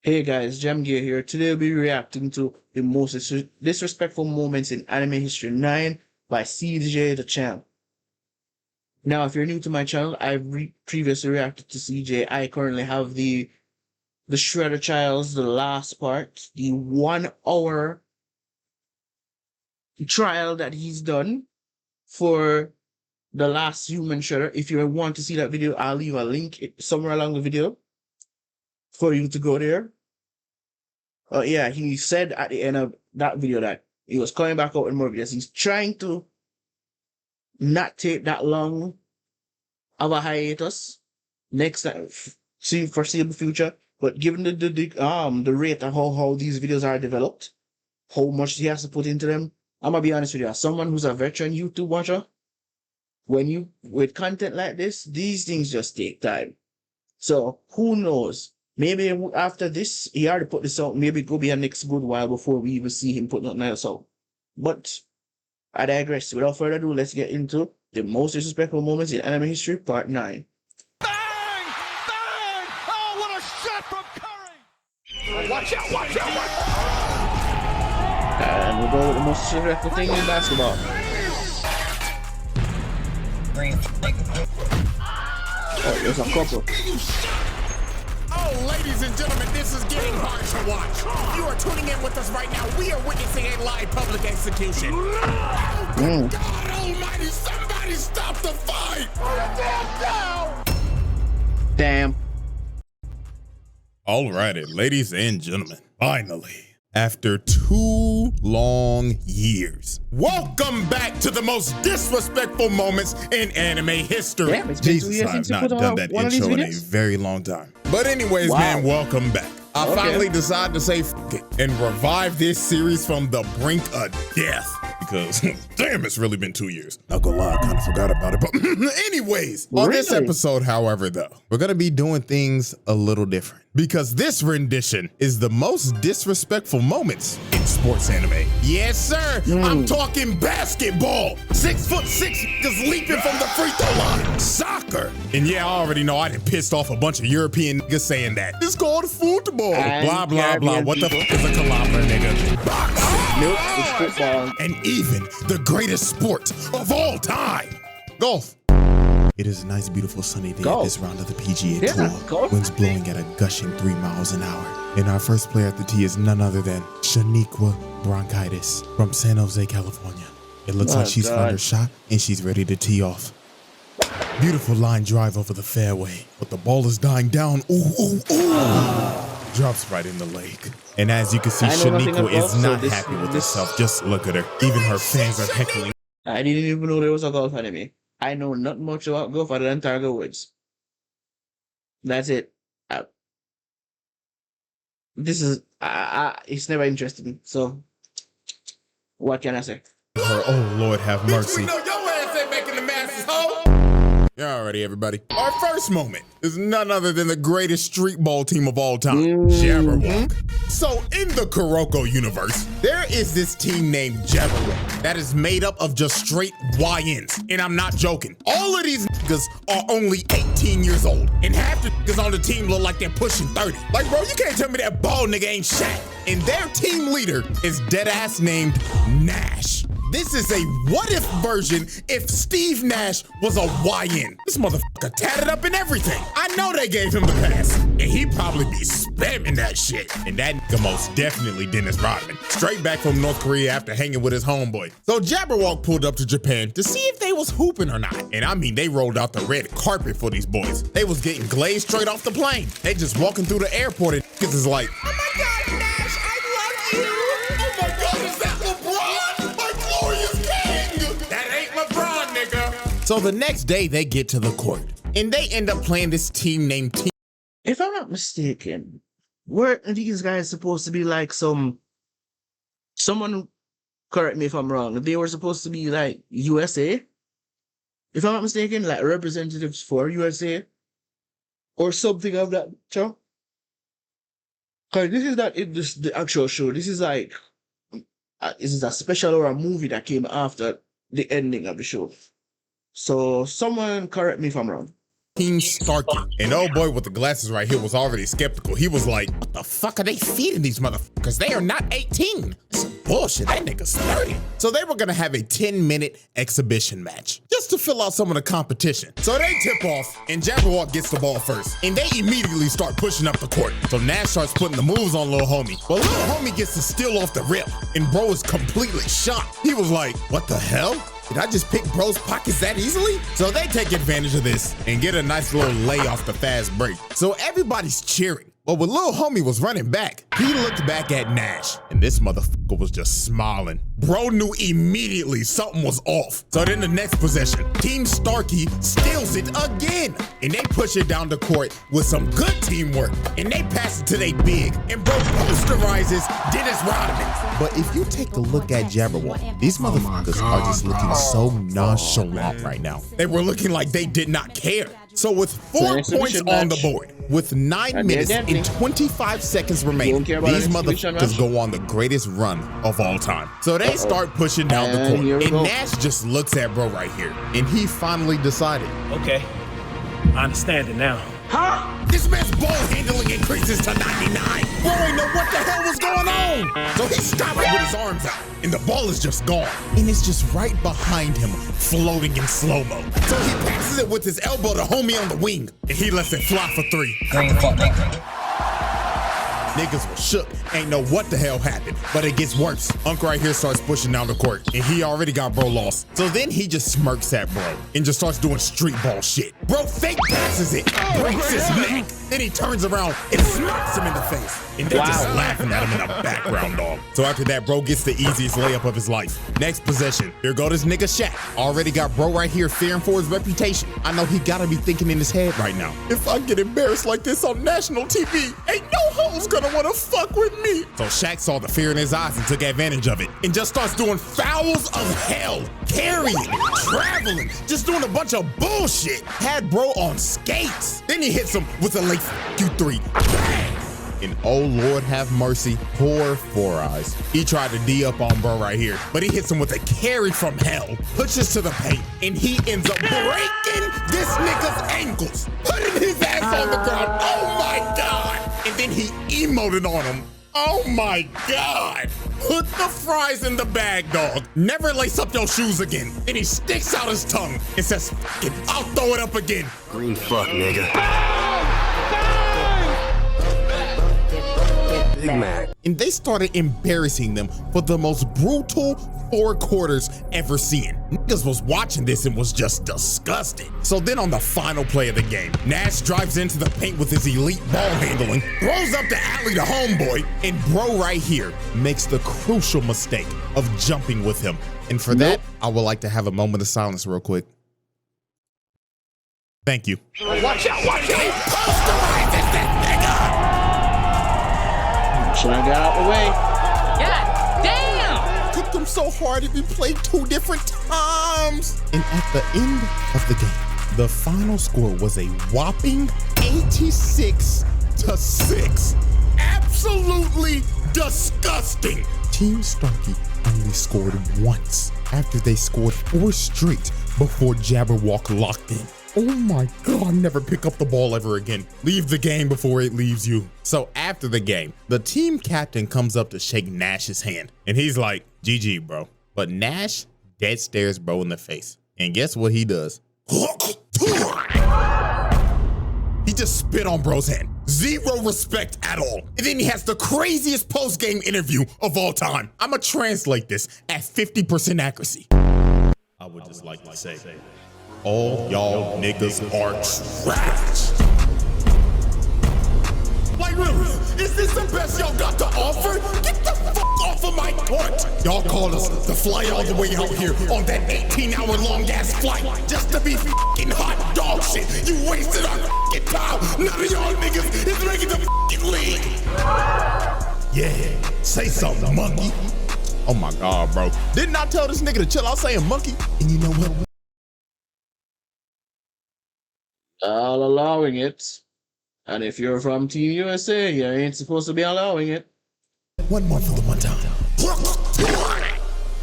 Hey guys, Jamgear here. Today we'll be reacting to the most disrespectful moments in anime history 9 by CJ the Champ. Now, if you're new to my channel, I've previously reacted to CJ. I currently have the Shredder Childs, the last part, the 1 hour trial that he's done for the last human Shredder. If you want to see that video, I'll leave a link somewhere along the video for you to go there. Yeah, he said at the end of that video that he was coming back out with more videos. He's trying to not take that long of a hiatus next time, see foreseeable future. But given the rate of how these videos are developed, how much he has to put into them, I'm gonna be honest with you. As someone who's a veteran YouTube watcher, when you with content like this, these things just take time. So who knows? Maybe after this, he already put this out. Maybe it will be a next good while before we even see him put nothing else out. But I digress. Without further ado, let's get into the most disrespectful moments in anime history, part 9. Bang! Bang! Oh, what a shot from Curry! Watch out! Watch out! Watch out! And we'll go with the most disrespectful thing in basketball. Oh, there's a couple. Oh, ladies and gentlemen, this is getting hard to watch. You are tuning in with us right now. We are witnessing a live public execution. Oh, God almighty, somebody stop the fight! Damn. Alrighty, ladies and gentlemen, finally, after 2 long years, welcome back to the most disrespectful moments in anime history. Damn, it's been 2 Jesus, years I've since you not put done out that one of these intro in a videos? very long time. But anyways, Wow. man, welcome back. I Okay. finally decided to say f it and revive this series from the brink of death. Because, damn, it's really been 2 years. Not gonna lie, I kind of forgot about it. But anyways, on this Really? episode, however, though, we're gonna be doing things a little different. Because this rendition is the most disrespectful moments in sports anime. Yes, sir. I'm talking basketball. 6'6" just leaping from the free throw line. Soccer. And yeah, I already know I done pissed off a bunch of European niggas saying that. It's called football. And Blah, blah, blah. Caribbean What the people. f is a kilometer, nigga? Boxing. Nope, it's football. And even the greatest sport of all time, golf. It is a nice, beautiful sunny day Golf. at this round of the PGA Yeah, Tour. golf. Winds blowing at a gushing 3 miles an hour. And our first player at the tee is none other than Shaniqua Bronchitis from San Jose, California. It looks like she's found her shot and she's ready to tee off. Beautiful line drive over the fairway, but the ball is dying down. Ooh, ooh, ooh. Drops right in the lake. And as you can see, I know nothing Shaniqua about is golf, so not this- happy with this- herself. Just look at her. Even her fans are heckling. I didn't even know there was a golf anime. I know not much about golf other than Tiger Woods. That's it. This is it's never interested me. So what can I say? Her, oh Lord, have mercy. We know your ass ain't making the masses, ho! Yeah, already, everybody. Our first moment is none other than the greatest street ball team of all time, Jabberwock. So in the Kuroko universe, there is this team named Jabberwock that is made up of just straight YNs. And I'm not joking. All of these niggas are only 18 years old. And half the niggas on the team look like they're pushing 30. Like, bro, you can't tell me that bald nigga ain't Shaq. And their team leader is deadass named Nash. This is a what-if version if Steve Nash was a YN. This motherfucker tatted up and everything. I know they gave him the pass. And he probably be spamming that shit. And that nigga most definitely Dennis Rodman. Straight back from North Korea after hanging with his homeboy. So Jabberwock pulled up to Japan to see if they was hooping or not. And I mean, they rolled out the red carpet for these boys. They was getting glazed straight off the plane. They just walking through the airport and niggas is like, oh my God, Nash, I love you. Oh my God, is that LeBron? My glorious king. That ain't LeBron, nigga! So the next day they get to the court and they end up playing this team named Team. If I'm not mistaken, weren't these guys supposed to be like someone, correct me if I'm wrong, they were supposed to be like USA? If I'm not mistaken, like representatives for USA? Or something of that nature? Because this is not the actual show. This is like, this is a special or a movie that came after the ending of the show. So someone correct me if I'm wrong. Team Starkey. And oh boy with the glasses right here was already skeptical. He was like, what the fuck are they feeding these motherfuckers? They are not 18. Some bullshit, that nigga's 30. So they were gonna have a 10-minute exhibition match just to fill out some of the competition. So they tip off and Jabberwock gets the ball first. And they immediately start pushing up the court. So Nash starts putting the moves on Lil Homie. But Lil Homie gets to steal off the rip. And bro is completely shocked. He was like, what the hell? Did I just pick bro's pockets that easily? So they take advantage of this and get a nice little lay off the fast break. So everybody's cheering. But when Lil Homie was running back, he looked back at Nash and this motherfucker was just smiling. Bro knew immediately something was off. So then the next possession, Team Starkey steals it again. And they push it down the court with some good teamwork. And they pass it to they big. And bro posterizes Dennis Rodman. But if you take a look at Jabberwock, these motherfuckers are just looking so nonchalant right now. They were looking like they did not care. So with 4 points on the board, with 9 minutes and 25 seconds remaining, these motherfuckers go on the greatest run of all time. So they start pushing down the court, and Nash just looks at bro right here, and he finally decided. Okay, I understand it now. Huh? This man's ball handling increases to 99. Bro ain't know what the hell was going on. So he stops with his arms out, and the ball is just gone. And it's just right behind him, floating in slow-mo. So he passes it with his elbow to Homie on the wing, and he lets it fly for 3. Niggas was shook, ain't know what the hell happened, but it gets worse. Unc right here starts pushing down the court, and he already got bro lost. So then he just smirks at bro, and just starts doing street ball shit. Bro fake passes it, breaks his neck, then he turns around and smacks him in the face. And they're just laughing at him in the background, dog. So after that, bro gets the easiest layup of his life. Next possession, here go this nigga Shaq. Already got bro right here fearing for his reputation. I know he gotta be thinking in his head right now, if I get embarrassed like this on national TV, ain't no hoes gonna wanna fuck with me. So Shaq saw the fear in his eyes and took advantage of it and just starts doing fouls of hell, carrying, traveling, just doing a bunch of bullshit. Had bro on skates. Then he hits him with a late Q3. Bang! And oh Lord have mercy, poor Four Eyes. He tried to D up on bro right here, but he hits him with a carry from hell, pushes to the paint, and he ends up breaking this nigga's ankles, putting his ass on the ground. Oh my God. And then he emoted on him. Oh my God. Put the fries in the bag, dog. Never lace up your shoes again. Then he sticks out his tongue and says, F it, I'll throw it up again. Green fuck, nigga. Big Mac. And they started embarrassing them for the most brutal 4 quarters ever seen. Niggas was watching this and was just disgusted. So then on the final play of the game, Nash drives into the paint with his elite ball handling, throws up the alley to homeboy, and bro right here makes the crucial mistake of jumping with him. And for that, I would like to have a moment of silence real quick. Thank you. Watch out, watch out. He posterizes this nigga. Should I get out the way? God damn! Cooked him so hard he played 2 different times. And at the end of the game, the final score was a whopping 86-6. Absolutely disgusting. Team Starkey only scored once after they scored 4 straight before Jabberwock locked in. Oh my God, never pick up the ball ever again. Leave the game before it leaves you. So after the game, the team captain comes up to shake Nash's hand and he's like, GG, bro. But Nash dead stares bro in the face. And guess what he does? He just spit on bro's hand. Zero respect at all. And then he has the craziest post-game interview of all time. I'ma translate this at 50% accuracy. I would just like to say, all y'all niggas are trash. Like really, is this the best y'all got to offer? Get the fuck off of my court. Y'all called us to fly all the way out here on that 18-hour long ass flight just to be fucking hot dog shit. You wasted our fucking time. None of y'all niggas is making the fucking league. Yeah, say something, monkey. Oh my God, bro. Didn't I tell this nigga to chill out saying monkey? And you know what? All allowing it. And if you're from Team USA, you ain't supposed to be allowing it. One more for the one time.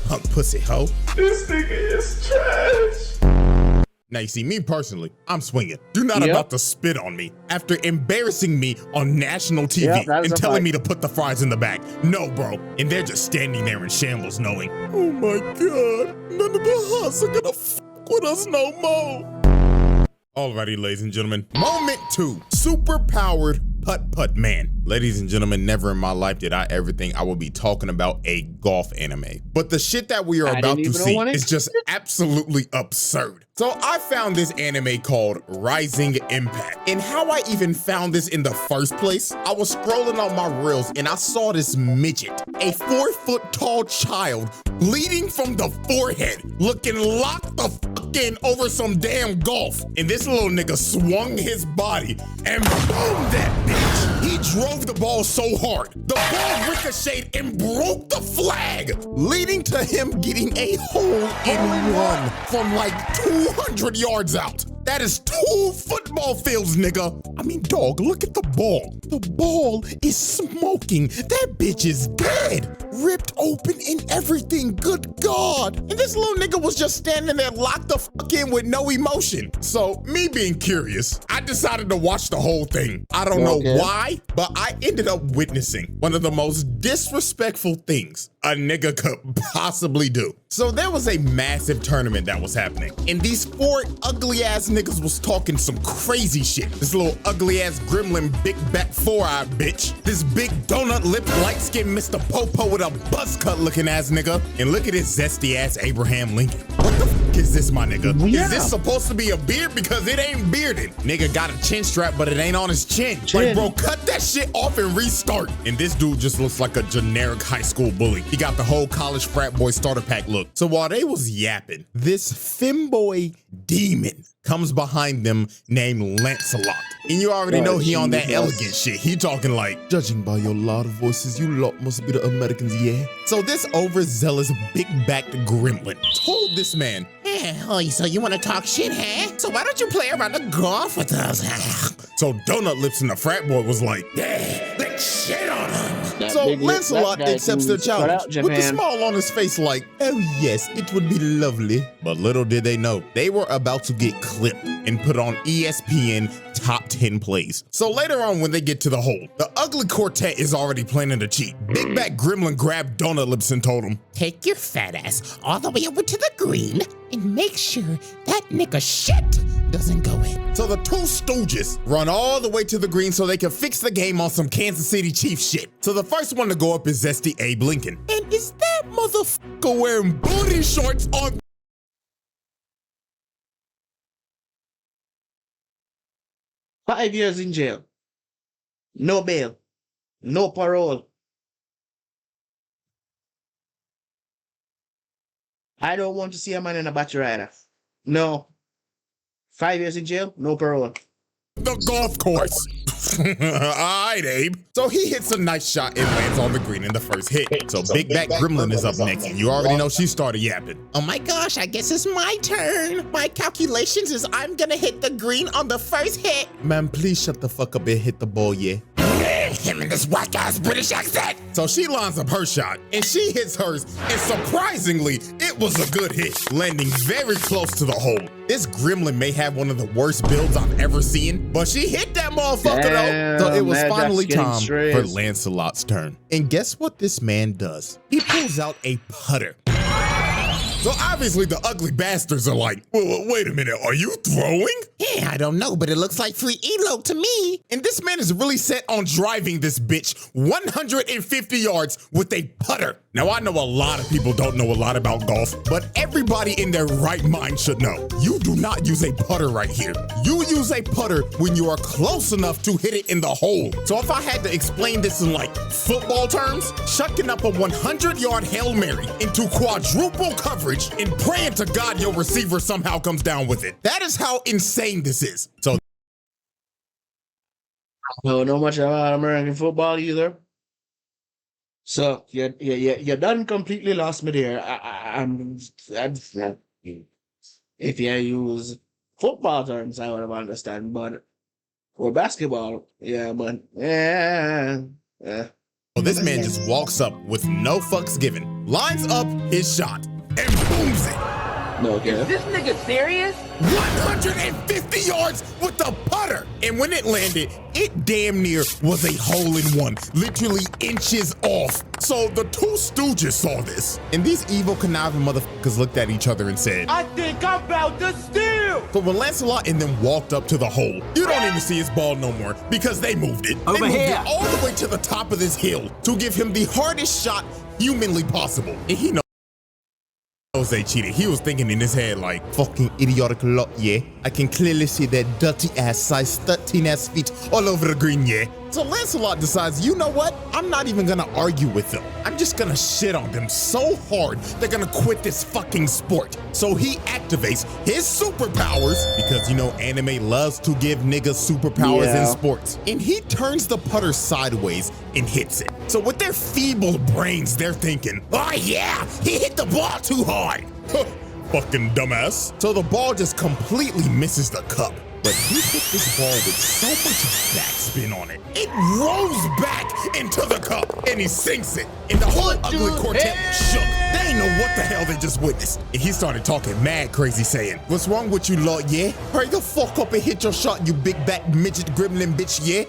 Punk pussy hoe. This nigga is trash. Now, you see, me personally, I'm swinging. You're not Yep. about to spit on me after embarrassing me on national TV Yep, that was and a telling fact. me to put the fries in the bag. No, bro. And they're just standing there in shambles knowing, oh my God, none of the Huts are gonna fuck with us no more. Alrighty, ladies and gentlemen. Moment 2, super-powered putt-putt man. Ladies and gentlemen, never in my life did I ever think I would be talking about a golf anime. But the shit that we are I about didn't to even know see one is just absolutely absurd. So I found this anime called Rising Impact. And how I even found this in the first place, I was scrolling on my reels and I saw this midget, a 4-foot tall child, bleeding from the forehead, looking locked the fuck in over some damn golf. And this little nigga swung his body and boom that bitch. He drove the ball so hard, the ball ricocheted and broke the flag, leading to him getting a hole-in-one from like 200 yards out. That is 2 football fields, nigga. I mean, dog, look at the ball. The ball is smoking. That bitch is dead. Ripped open and everything, good God. And this little nigga was just standing there locked the fuck in with no emotion. So, me being curious, I decided to watch the whole thing. I don't know why, but I ended up witnessing one of the most disrespectful things a nigga could possibly do. So there was a massive tournament that was happening, and these 4 ugly ass niggas was talking some crazy shit. This little ugly ass gremlin, big back 4-eye bitch. This big donut lipped light skinned Mr. Popo with a buzz cut looking ass nigga. And look at this zesty ass Abraham Lincoln. What the fuck is this, my nigga? Yeah. Is this supposed to be a beard? Because it ain't bearded. Nigga got a chin strap, but it ain't on his chin. Like, bro, cut that shit off and restart. And this dude just looks like a generic high school bully. He got the whole college frat boy starter pack look. So while they was yapping, this femboy demon comes behind them named Lancelot. And you already know he on that elegant shit. He talking like, judging by your loud voices, you lot must be the Americans, yeah? So this overzealous, big-backed gremlin told this man, oh, so you want to talk shit, huh? So why don't you play around the golf with us, huh? So Donut Lips and the frat boy was like, yeah, let's shit on him. So Lancelot accepts the challenge with a smile on his face like, oh yes, it would be lovely. But little did they know, they were about to get clipped and put on ESPN top 10 plays. So later on when they get to the hole, the ugly quartet is already planning to cheat. Big Back Gremlin grabbed Donut Lips and told him, take your fat ass all the way over to the green and make sure that nigga shit doesn't go in. So the 2 stooges run all the way to the green so they can fix the game on some Kansas City Chiefs shit. So the first one to go up is zesty Abe Lincoln. And is that motherfucker wearing booty shorts on 5 years in jail. No bail. No parole. I don't want to see a man in a battery rider. No. 5 years in jail, no parole. the golf course? Alright, Abe. So he hits a nice shot and lands on the green in the first hit. So Big Back Gremlin is up next, and you already know she started yapping. Oh my gosh, I guess it's my turn. My calculations is I'm gonna hit the green on the first hit. Man, please shut the fuck up and hit the ball, yeah. Him and this white guy's British accent. So she lines up her shot, and she hits hers, and surprisingly, it was a good hit, landing very close to the hole. This gremlin may have one of the worst builds I've ever seen, but she hit that motherfucker though. So it was finally time for Lancelot's turn. And guess what this man does? He pulls out a putter. So obviously the ugly bastards are like, wait a minute, are you throwing? Yeah, I don't know, but it looks like free elo to me. And this man is really set on driving this bitch 150 yards with a putter. Now I know a lot of people don't know a lot about golf, but everybody in their right mind should know. You do not use a putter right here. You use a putter when you are close enough to hit it in the hole. So if I had to explain this in like football terms, chucking up a 100-yard Hail Mary into quadruple coverage and praying to God your receiver somehow comes down with it. That is how insane this is. So I don't know much about American football either. So you done completely lost me there. If you use football terms, I would have understand, but for basketball, yeah. So this man just walks up with no fucks given, lines up his shot, and booms it. No, okay. Is this nigga serious? 150 yards with the putter. And when it landed, it damn near was a hole-in-one, literally inches off. So the two stooges saw this, and these evil conniving motherfuckers looked at each other and said, I think I'm about to steal. but when Lancelot and them walked up to the hole, you don't even see his ball no more because they moved it. They moved it all the way to the top of this hill to give him the hardest shot humanly possible. And he knows they cheated. He was thinking in his head like, fucking idiotic lot, yeah. I can clearly see that dirty ass size 13 ass feet all over the green, yeah. So Lancelot decides, you know what? I'm not even gonna argue with them. I'm just gonna shit on them so hard they're gonna quit this fucking sport. So he activates his superpowers because, you know, anime loves to give niggas superpowers in sports. And he turns the putter sideways and hits it. So with their feeble brains, they're thinking, oh yeah, he hit the ball too hard. Fucking dumbass. So the ball just completely misses the cup. But he hit this ball with so much backspin on it. It rolls back into the cup and he sinks it. And the whole ugly quartet was shook. They didn't know what the hell they just witnessed. And he started talking mad crazy saying, what's wrong with you lot, yeah? Hurry the fuck up and hit your shot, you big back midget gremlin bitch, yeah?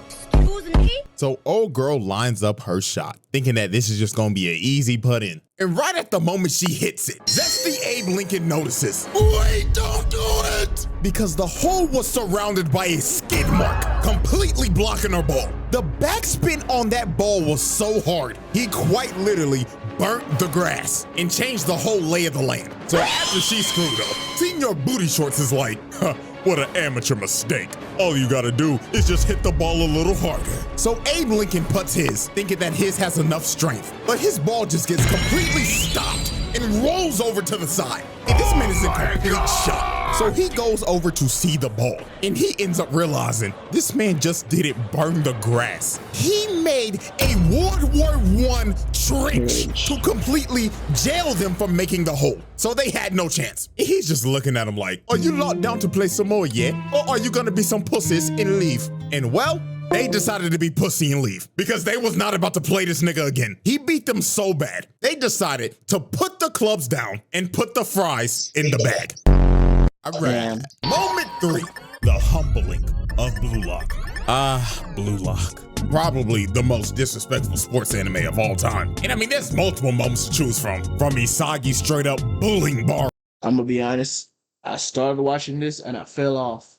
So old girl lines up her shot, thinking that this is just gonna be an easy put in. And right at the moment she hits it, Zesty Abe Lincoln notices, wait, don't do it! Because the hole was surrounded by a skid mark, completely blocking her ball. The backspin on that ball was so hard, he quite literally burnt the grass and changed the whole lay of the land. So after she screwed up, Senior Booty Shorts is like, huh, what an amateur mistake. All you gotta do is just hit the ball a little harder. So Abe Lincoln puts his, thinking that his has enough strength, but his ball just gets completely stopped and rolls over to the side. And this man is in complete shock. So he goes over to see the ball, and he ends up realizing this man just didn't burn the grass. He made a World War I trench to completely jail them from making the hole. So they had no chance. He's just looking at him like, are you locked down to play some more yet? Or are you gonna be some pussies and leave? And well, they decided to be pussy and leave because they was not about to play this nigga again. He beat them so bad, they decided to put the clubs down and put the fries in the bag. All right. Moment 3, the humbling of Blue Lock. Blue Lock. Probably the most disrespectful sports anime of all time. And I mean, there's multiple moments to choose from Isagi straight up bullying Bar. I'm gonna be honest. I started watching this and I fell off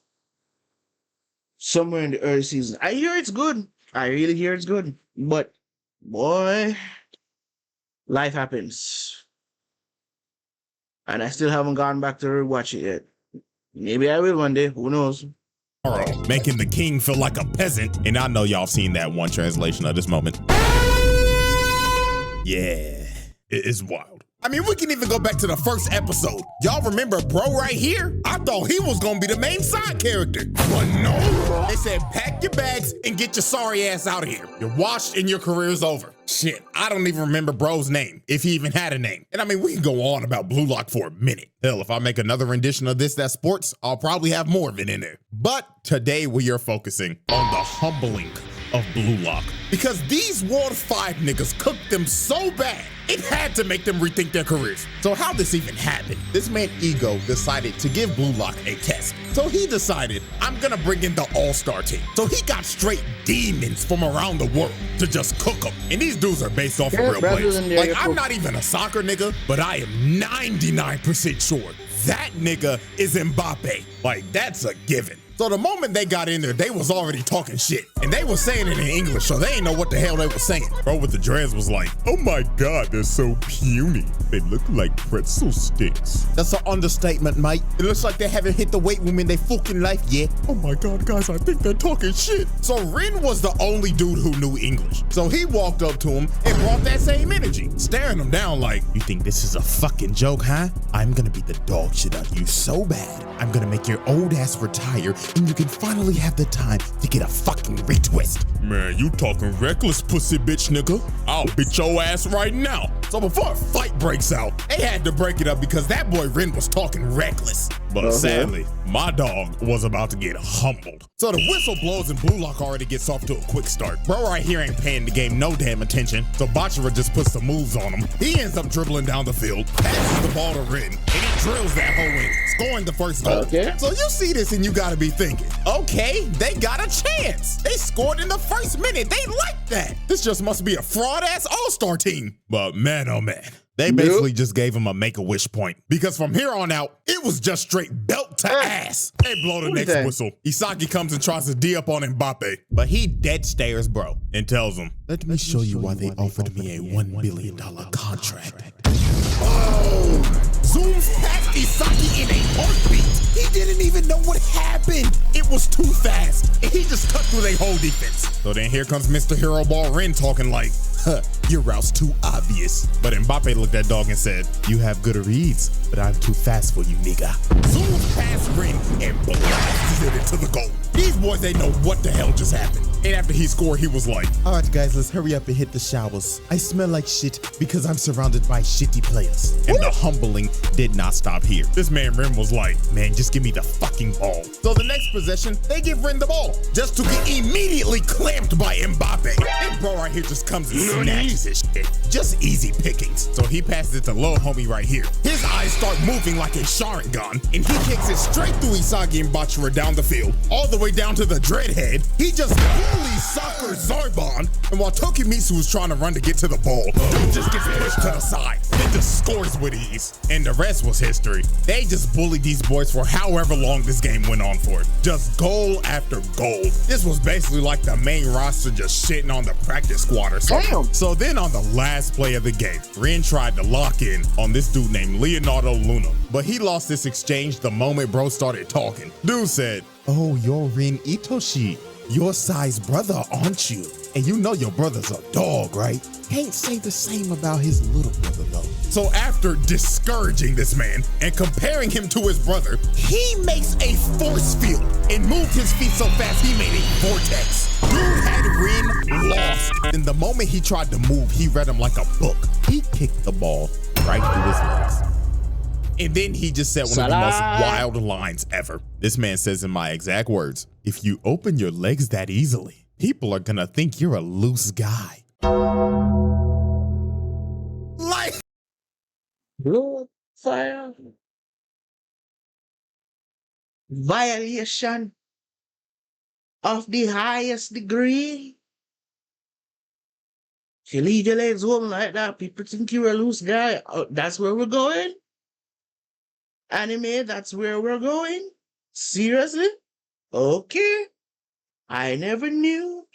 somewhere in the early season. I hear it's good. I really hear it's good. But boy, life happens. And I still haven't gone back to rewatch it yet. Maybe I will one day. Who knows? Making the king feel like a peasant. And I know y'all seen that one translation of this moment. Yeah, it is wild. I mean, we can even go back to the first episode. Y'all remember bro right here? I thought he was gonna be the main side character. But no, they said pack your bags and get your sorry ass out of here. You're washed and your career's over. Shit, I don't even remember bro's name, if he even had a name. And I mean, we can go on about Blue Lock for a minute. Hell, if I make another rendition of This That Sports, I'll probably have more of it in there. But today we are focusing on the humbling of Blue Lock. Because these World 5 niggas cooked them so bad, it had to make them rethink their careers. So how this even happened? This man Ego decided to give Blue Lock a test. So he decided, I'm gonna bring in the all-star team. So he got straight demons from around the world to just cook them. And these dudes are based off of real players. Like, I'm not even a soccer nigga, but I am 99% sure that nigga is Mbappe. Like, that's a given. So the moment they got in there, they was already talking shit. And they was saying it in English, so they ain't know what the hell they was saying. Bro with the dreads was like, oh my God, they're so puny. They look like pretzel sticks. That's an understatement, mate. It looks like they haven't hit the weight room in their fucking life yet. Oh my God, guys, I think they're talking shit. So Rin was the only dude who knew English. So he walked up to him and brought that same energy, staring him down like, you think this is a fucking joke, huh? I'm gonna beat the dog shit out of you so bad. I'm gonna make your old ass retire and you can finally have the time to get a fucking retwist. Man, you talking reckless, pussy bitch nigga. I'll beat your ass right now. So before a fight breaks out, they had to break it up because that boy Rin was talking reckless. But sadly, my dog was about to get humbled. So the whistle blows and Blue Lock already gets off to a quick start. Bro right here ain't paying the game no damn attention, so Bachira just puts some moves on him. He ends up dribbling down the field, passes the ball to Rin, and he drills that hoe in, scoring the first goal. Okay. So you see this and you gotta be thinking, okay, they got a chance. They scored in the first minute. They like that. This just must be a fraud-ass all-star team. But man, oh man. They basically just gave him a make-a-wish point. Because from here on out, it was just straight belt to ass. They blow the next whistle. Isagi comes and tries to D up on Mbappe. But he dead stares bro and tells him, let me show you why they offered me a $1 billion contract. Oh! Zooms past Isagi in a heartbeat. He didn't even know what happened. It was too fast. And he just cut through their whole defense. So then here comes Mr. Hero Ball Ren talking like, your route's too obvious. But Mbappe looked at dog and said, you have good reads, but I'm too fast for you, nigga. Zooms past Ren and blasts it into the goal. These boys, they know what the hell just happened. And after he scored, he was like, all right, guys, let's hurry up and hit the showers. I smell like shit because I'm surrounded by shitty players. And the humbling did not stop here. This man Ren was like, man, just give me the fucking ball. So the next possession, they give Ren the ball, just to get immediately clamped by Mbappe. This bro right here just comes and snatches his shit. Just easy pickings. So he passes it to little homie right here. His eyes start moving like a Sharingan, and he kicks it straight through Isagi and Bachira down the field, all the way down to the dreadhead. He just fully soccer Zarbon, and while Tokimitsu was trying to run to get to the ball, he just gets pushed to the side, then just scores with ease. And the rest was history. They just bullied these boys for however long this game went on for. Just goal after goal. This was basically like the main roster just shitting on the practice squad or something. Damn. So then on the last play of the game, Ren tried to lock in on this dude named Leonardo Luna, but he lost this exchange the moment bro started talking. Dude said, oh, you're Ren Itoshi. Your size brother, aren't you? And you know your brother's a dog, right? Can't say the same about his little brother though. So after discouraging this man and comparing him to his brother, he makes a force field and moved his feet so fast he made a vortex. Dude had Ren lost. And the moment he tried to move, he read him like a book. He kicked the ball right through his legs. And then he just said one of the most wild lines ever. This man says in my exact words, if you open your legs that easily, people are gonna think you're a loose guy. Like, blood, fire, violation of the highest degree. If you leave your legs open like that, people think you're a loose guy. Oh, that's where we're going? Anime, that's where we're going? Seriously? Okay. I never knew.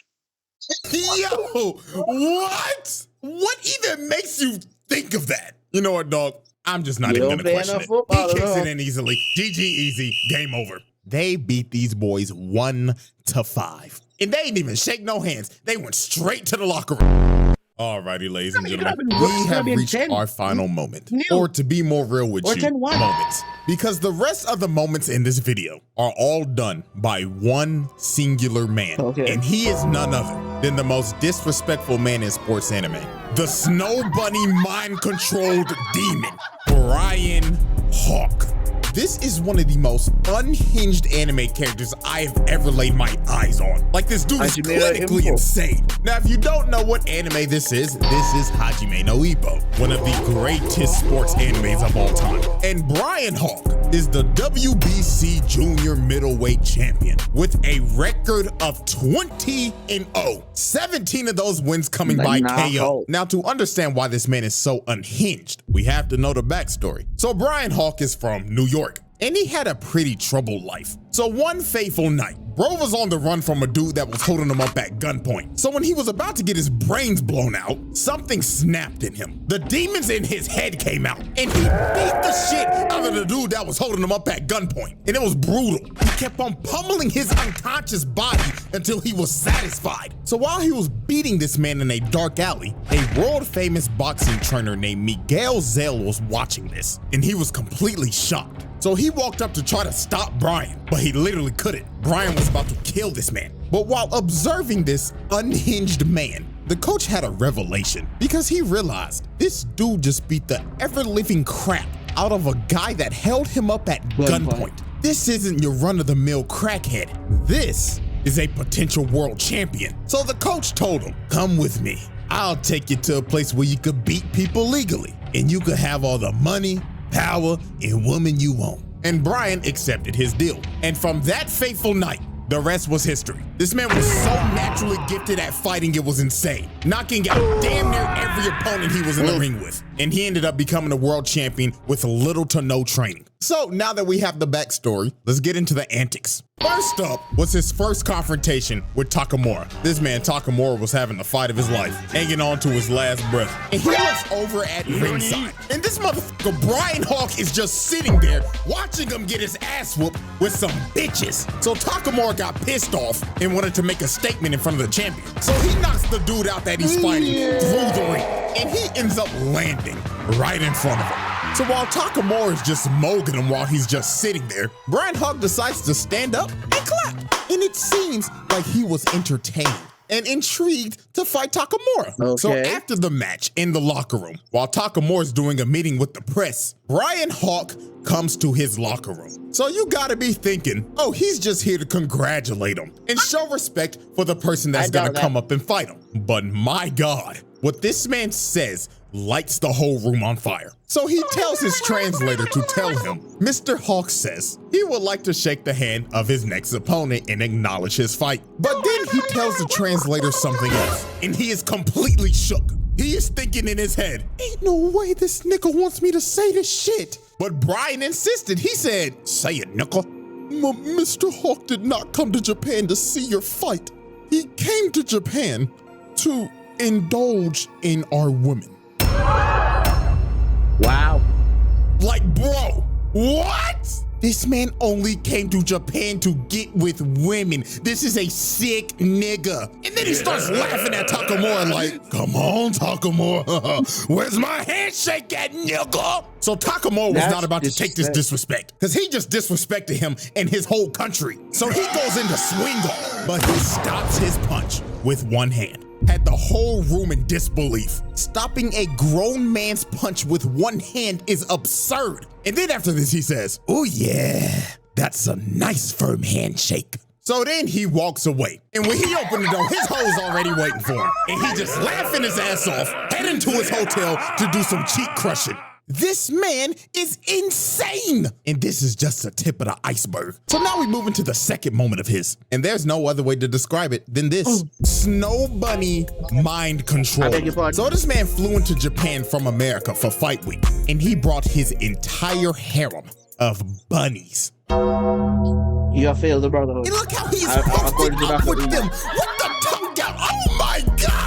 yo, what? What even makes you think of that? You know what, dog? I'm just not even gonna question it. He kicks it in easily. GG easy, game over. They beat these boys 1-5. And they didn't even shake no hands. They went straight to the locker room. Alrighty, ladies and gentlemen, we have reached our final moment. Or to be more real with you, moments. Because the rest of the moments in this video are all done by one singular man. And he is none other than the most disrespectful man in sports anime. The Snow Bunny mind-controlled demon, Brian Hawk. This is one of the most unhinged anime characters I have ever laid my eyes on. Like, this dude is clinically insane. Now, if you don't know what anime this is Hajime no Ippo, one of the greatest sports animes of all time. And Brian Hawk is the WBC Junior Middleweight Champion with a record of 20-0. 17 of those wins coming by KO. Now, to understand why this man is so unhinged, we have to know the backstory. So Brian Hawk is from New York, and he had a pretty troubled life. So one fateful night, bro was on the run from a dude that was holding him up at gunpoint. So when he was about to get his brains blown out, something snapped in him. The demons in his head came out, and he beat the shit out of the dude that was holding him up at gunpoint. And it was brutal. He kept on pummeling his unconscious body until he was satisfied. So while he was beating this man in a dark alley, a world famous boxing trainer named Miguel Zell was watching this, and he was completely shocked. So he walked up to try to stop Brian, but he literally couldn't. Brian was about to kill this man. But while observing this unhinged man, the coach had a revelation because he realized this dude just beat the ever-living crap out of a guy that held him up at gunpoint. This isn't your run-of-the-mill crackhead. This is a potential world champion. So the coach told him, come with me. I'll take you to a place where you could beat people legally, and you could have all the money, power, and woman you want. And Brian accepted his deal. And from that fateful night, the rest was history. This man was so naturally gifted at fighting, it was insane, knocking out damn near every opponent he was in the ring with. And he ended up becoming a world champion with little to no training. So now that we have the backstory, let's get into the antics. First up was his first confrontation with Takamura. This man, Takamura, was having the fight of his life, hanging on to his last breath. And he looks over at ringside. And this motherfucker, Brian Hawk, is just sitting there watching him get his ass whooped with some bitches. So Takamura got pissed off and wanted to make a statement in front of the champion. So he knocks the dude out that he's fighting through the ring. And he ends up landing right in front of him. So while Takamura is just molding him while he's just sitting there, Brian Hawk decides to stand up and clap. And it seems like he was entertained and intrigued to fight Takamura. Okay. So after the match in the locker room, while Takamura's doing a meeting with the press, Brian Hawk comes to his locker room. So you gotta be thinking, oh, he's just here to congratulate him and show respect for the person that's gonna come up and fight him. But my God, what this man says lights the whole room on fire. So he tells his translator to tell him, Mr. Hawk says he would like to shake the hand of his next opponent and acknowledge his fight. But then he tells the translator something else, and he is completely shook. He is thinking in his head, ain't no way this nigga wants me to say this shit. But Brian insisted. He said, say it, nigga. Mr. Hawk did not come to Japan to see your fight. He came to Japan to indulge in our women. Wow. Like, bro, what? This man only came to Japan to get with women. This is a sick nigga. And then he starts laughing at Takamura like, come on, Takamura. Where's my handshake at, nigga? So Takamura was not about to take this disrespect because he just disrespected him and his whole country. So he goes into swing off, but he stops his punch with one hand. Had the whole room in disbelief. Stopping a grown man's punch with one hand is absurd. And then after this, he says, oh yeah, that's a nice firm handshake. So then he walks away. And when he opened the door, his hoe's already waiting for him. And he just laughing his ass off, heading to his hotel to do some cheek crushing. This man is insane. And this is just the tip of the iceberg. So now we move into the second moment of his. And there's no other way to describe it than this. Snow bunny mind control. So this man flew into Japan from America for fight week. And he brought his entire harem of bunnies. You have failed the brotherhood. And look how he's hooking up with them. What the tongue down? Oh my God.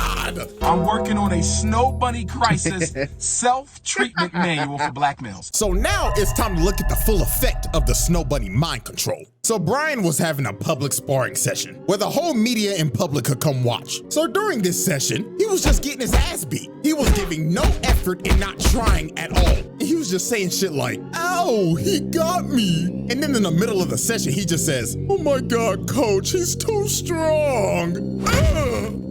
I'm working on a Snow Bunny Crisis self-treatment manual for black males. So now it's time to look at the full effect of the Snow Bunny mind control. So Brian was having a public sparring session where the whole media and public could come watch. So during this session, he was just getting his ass beat. He was giving no effort and not trying at all. And he was just saying shit like, ow, he got me. And then in the middle of the session, he just says, oh my God, coach, he's too strong.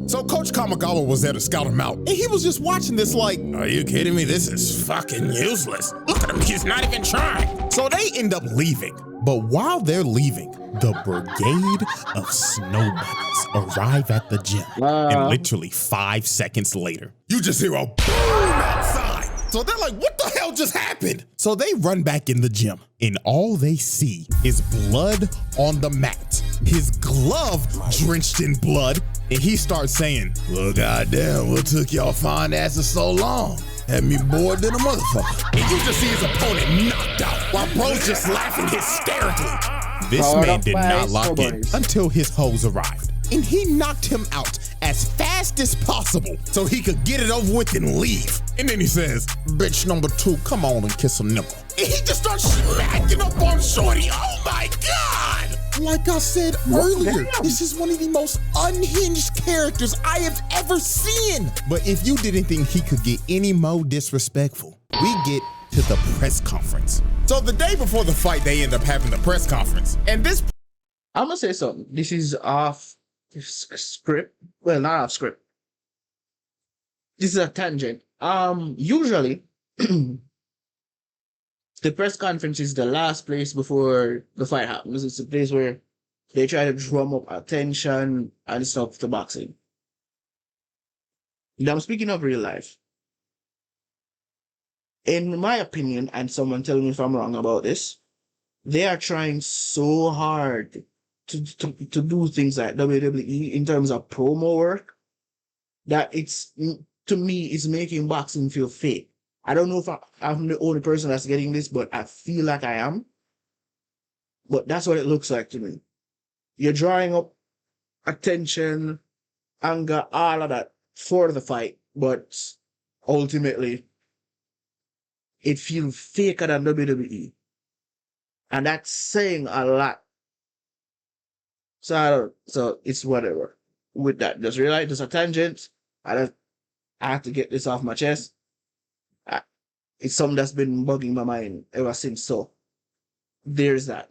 So Coach Kamigawa was there to scout him out. And he was just watching this like, are you kidding me? This is fucking useless. Look at him, he's not even trying. So they end up leaving. But while they're leaving, the brigade of snow bunnies arrive at the gym. And literally 5 seconds later, you just hear a boom outside. So they're like, what the hell just happened? So they run back in the gym and all they see is blood on the mat. His glove drenched in blood. And he starts saying, well, goddamn, what took y'all fine asses so long? Had me bored than a motherfucker. And you just see his opponent knocked out while bro's just laughing hysterically. This man did not lock in until his hoes arrived. And he knocked him out as fast as possible so he could get it over with and leave. And then he says, bitch number 2, come on and kiss a nipple. And he just starts smacking up on Shorty. Oh my God. Like I said earlier, this is one of the most unhinged characters I have ever seen. But if you didn't think he could get any more disrespectful, we get to the press conference. So the day before the fight, they end up having the press conference. And this... I'm going to say something. This is off script. Well, not off script. This is a tangent. Usually, the press conference is the last place before the fight happens. It's a place where they try to drum up attention and stuff to boxing. Now, I'm speaking of real life. in my opinion, and someone tell me if I'm wrong about this, they are trying so hard to do things like WWE in terms of promo work that it's, to me, it's making boxing feel fake. I don't know if I'm the only person that's getting this, but I feel like I am. But that's what it looks like to me. You're drawing up attention, anger, all of that for the fight, but ultimately, it feels faker than WWE. And that's saying a lot. So it's whatever. With that, just realize it's a tangent. I have to get this off my chest. It's something that's been bugging my mind ever since. So there's that.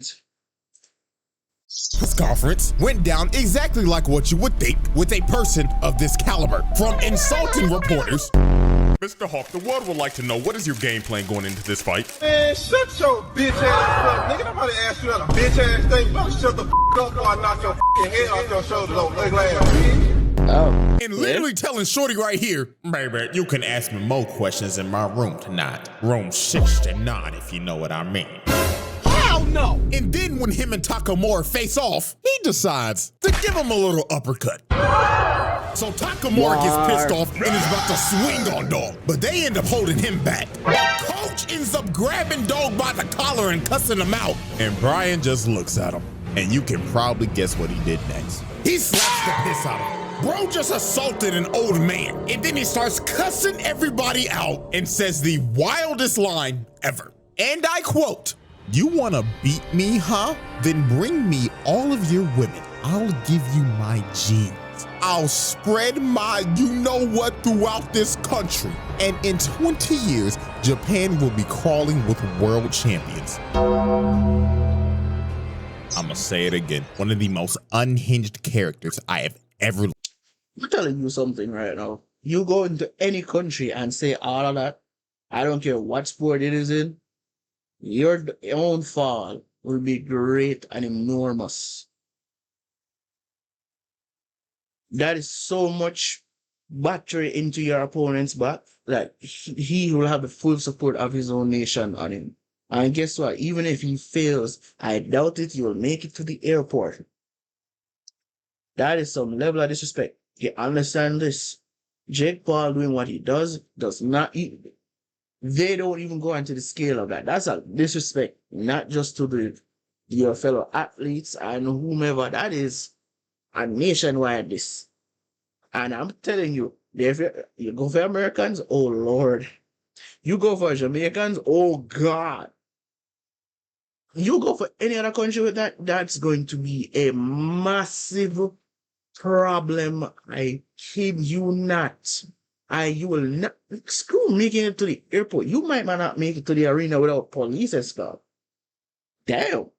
This conference went down exactly like what you would think with a person of this caliber. From insulting reporters. Mr. Hawk, the world would like to know, what is your game plan going into this fight? Man, shut your bitch ass up, nigga. Nobody asked you that a bitch ass thing. You better shut the up before I knock your head off your shoulders, old ugly ass bitch. And literally telling Shorty right here, baby, you can ask me more questions in my room tonight. Room 69, if you know what I mean. Hell no! And then when him and Takamura face off, he decides to give him a little uppercut. So Takamura gets pissed off and is about to swing on Dog, but they end up holding him back. The coach ends up grabbing Dog by the collar and cussing him out. And Brian just looks at him, and you can probably guess what he did next. He slaps the piss out of him. Bro just assaulted an old man, and then he starts cussing everybody out and says the wildest line ever. And I quote, "You wanna beat me, huh? Then bring me all of your women. I'll give you my genes. I'll spread my you-know-what throughout this country. And in 20 years, Japan will be crawling with world champions." I'ma say it again. One of the most unhinged characters I have ever. I'm telling you something right now. You go into any country and say all of that, I don't care what sport it is in, your own fall will be great and enormous. That is so much battery into your opponent's back that he will have the full support of his own nation on him. And guess what? Even if he fails, I doubt it, he will make it to the airport. That is some level of disrespect. You understand this? Jake Paul doing what he does not eat. They don't even go into the scale of that. That's a disrespect, not just to your fellow athletes and whomever. That is a nationwide this. And I'm telling you, if you go for Americans, oh Lord. You go for Jamaicans, oh God. You go for any other country with that, that's going to be a massive problem. I kid you not. You will not. Screw making it to the airport. You might not make it to the arena without police escort. Damn.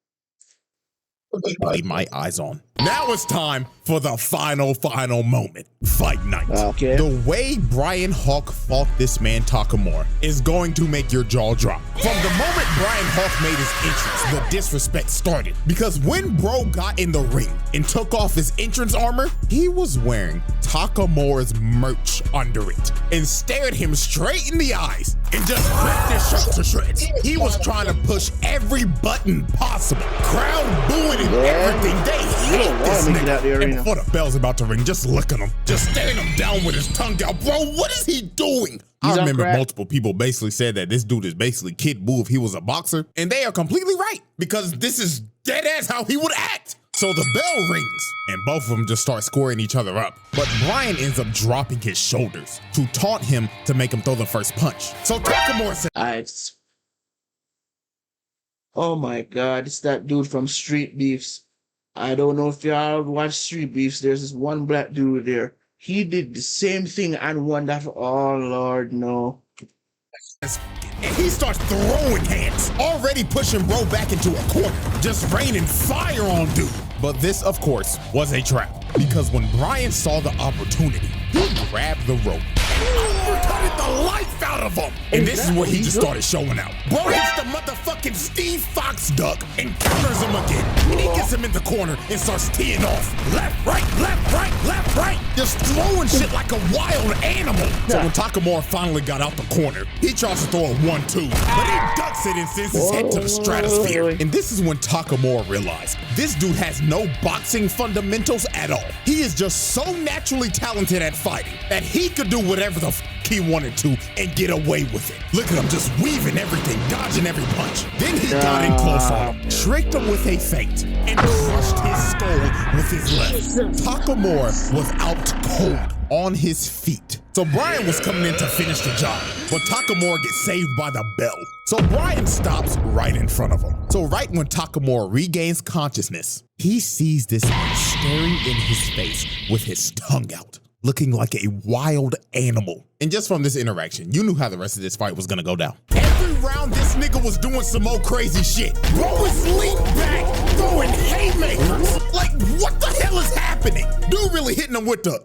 Lay my eyes on. Now it's time for the final moment. Fight night. Okay. The way Brian Hawk fought this man Takamura is going to make your jaw drop. From the moment Brian Hawk made his entrance, the disrespect started. Because when bro got in the ring and took off his entrance armor, he was wearing Takamura's merch under it and stared him straight in the eyes and just ripped his shirt to shreds. He was trying to push every button possible. Crowd booing and everything. They hate this nigga. And before the bell's about to ring, just look at him. Just staring him down with his tongue out. Bro, what is he doing? I remember multiple people basically said that this dude is basically Kid Buu if he was a boxer. And they are completely right, because this is dead ass how he would act. So the bell rings and both of them just start squaring each other up. But Brian ends up dropping his shoulders to taunt him to make him throw the first punch. So Takamura said, oh my God, it's that dude from Street Beefs. I don't know if y'all watch Street Beefs. There's this one black dude there. He did the same thing and won that. Oh Lord, no. and he starts throwing hands, already pushing bro back into a corner, just raining fire on dude. But this, of course, was a trap, because when Brian saw the opportunity, he grabbed the rope, butted the life out of him. And this is where he just started showing out. Bro hits the motherfucking Steve Fox duck and counters him again. And he gets him in the corner and starts teeing off. Left, right, left, right, left, right. Just throwing shit like a wild animal. So when Takamura finally got out the corner, he tries to throw a 1-2, but he ducks it and sends his head to the stratosphere. And this is when Takamura realized this dude has no boxing fundamentals at all. He is just so naturally talented at fighting that he could do whatever the f he wanted to and get away with it. Look at him just weaving everything, dodging every punch. Then he got in close on him, tricked him with a feint, and crushed his skull with his left. Takamura was out cold on his feet. So Brian was coming in to finish the job, but Takamura gets saved by the bell. So Brian stops right in front of him. So right when Takamura regains consciousness, he sees this man staring in his face with his tongue out, looking like a wild animal. And just from this interaction, you knew how the rest of this fight was gonna go down. Every round, this nigga was doing some old crazy shit. Bro was leaned back, throwing haymakers. Like, what the hell is happening? Dude really hitting him with the...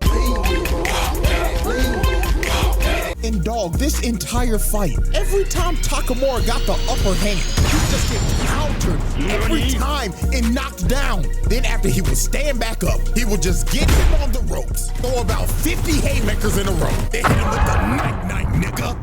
And dog, this entire fight, every time Takamura got the upper hand, he just get countered every time and knocked down. Then after he would stand back up, he would just get him on the ropes, throw about 50 haymakers in a row, then hit him with the night-night, nigga.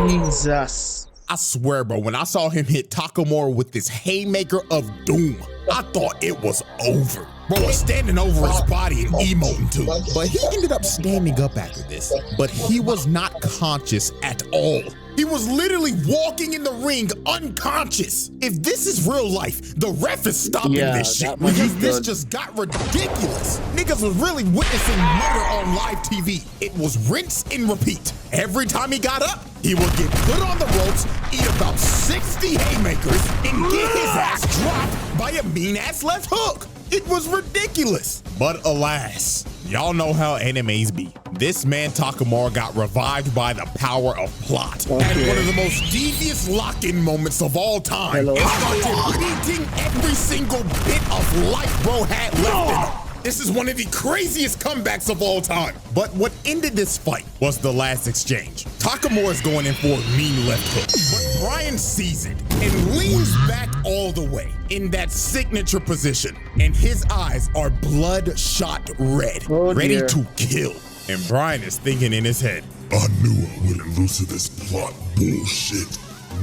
Jesus. I swear, bro, when I saw him hit Takamura with this haymaker of doom, I thought it was over. Bro was standing over his body and emoting too. But he ended up standing up after this. But he was not conscious at all. He was literally walking in the ring unconscious. If this is real life, the ref is stopping this shit because this just got ridiculous. Niggas was really witnessing murder on live TV. It was rinse and repeat. Every time he got up, he would get put on the ropes, eat about 60 haymakers, and get his ass dropped by a mean-ass left hook. It was ridiculous. But alas, y'all know how animes be. This man Takamura got revived by the power of plot. At one of the most devious lock-in moments of all time. And started beating every single bit of life bro had left in him. This is one of the craziest comebacks of all time. But what ended this fight was the last exchange. Takamura is going in for a mean left hook, but Brian sees it and leans back all the way in that signature position. And his eyes are bloodshot red, ready to kill. And Brian is thinking in his head, I knew I wouldn't lose to this plot bullshit.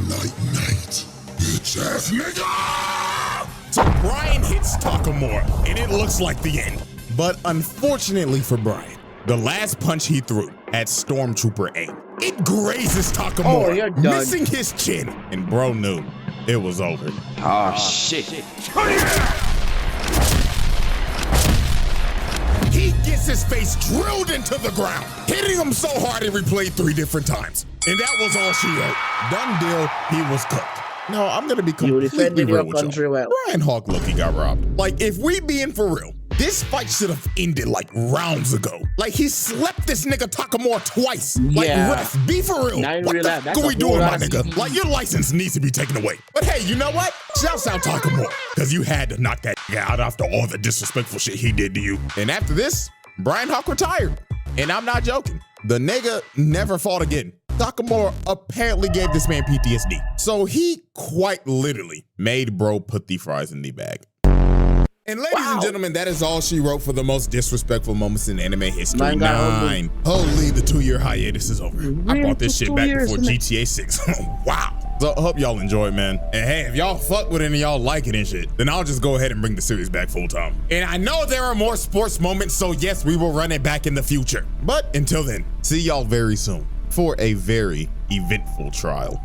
Night-night, bitch-ass nigga! So Brian hits Takamura, and it looks like the end. But unfortunately for Brian, the last punch he threw had Stormtrooper aim. It grazes Takamura, missing his chin, and bro knew it was over. Oh, shit. He gets his face drilled into the ground, hitting him so hard he replayed 3 different times. And that was all she wrote. Done deal, he was cooked. No, I'm gonna be completely real with y'all. Brian Hawk Loki got robbed. Like, if we being for real, this fight should have ended like rounds ago. Like, he slept this nigga Takamura twice. Like, ref, be for real. What the fuck are we doing, my nigga? Like, your license needs to be taken away. But hey, you know what? Shouts out Takamura, because you had to knock that nigga out after all the disrespectful shit he did to you. And after this, Brian Hawk retired. And I'm not joking. The nigga never fought again. Takamura apparently gave this man PTSD. So he quite literally made bro put the fries in the bag. And ladies and gentlemen, that is all she wrote for the most disrespectful moments in anime history. 9. Holy, the 2-year hiatus is over. I brought this shit back before GTA 6. Wow. So I hope y'all enjoy, man. And hey, if y'all fuck with it and y'all like it and shit, then I'll just go ahead and bring the series back full time. And I know there are more sports moments, so yes, we will run it back in the future. But until then, see y'all very soon for a very eventful trial.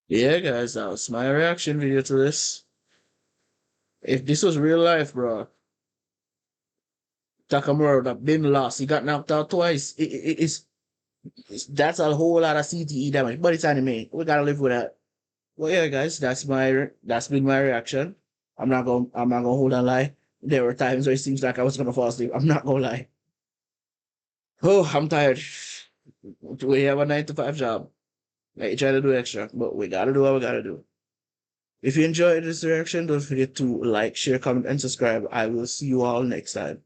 Yeah, guys, that was my reaction video to this. If this was real life, bro, Takamura would have been lost. He got knocked out twice. That's a whole lot of CTE damage, but it's anime. We gotta live with that. Well, yeah, guys, that's been my reaction. I'm not gonna hold on lie. There were times where it seems like I was gonna fall asleep. I'm not gonna lie. Oh, I'm tired. We have a 9-to-5 job. Like, try to do extra, but we gotta do what we gotta do. If you enjoyed this reaction, don't forget to like, share, comment, and subscribe. I will see you all next time.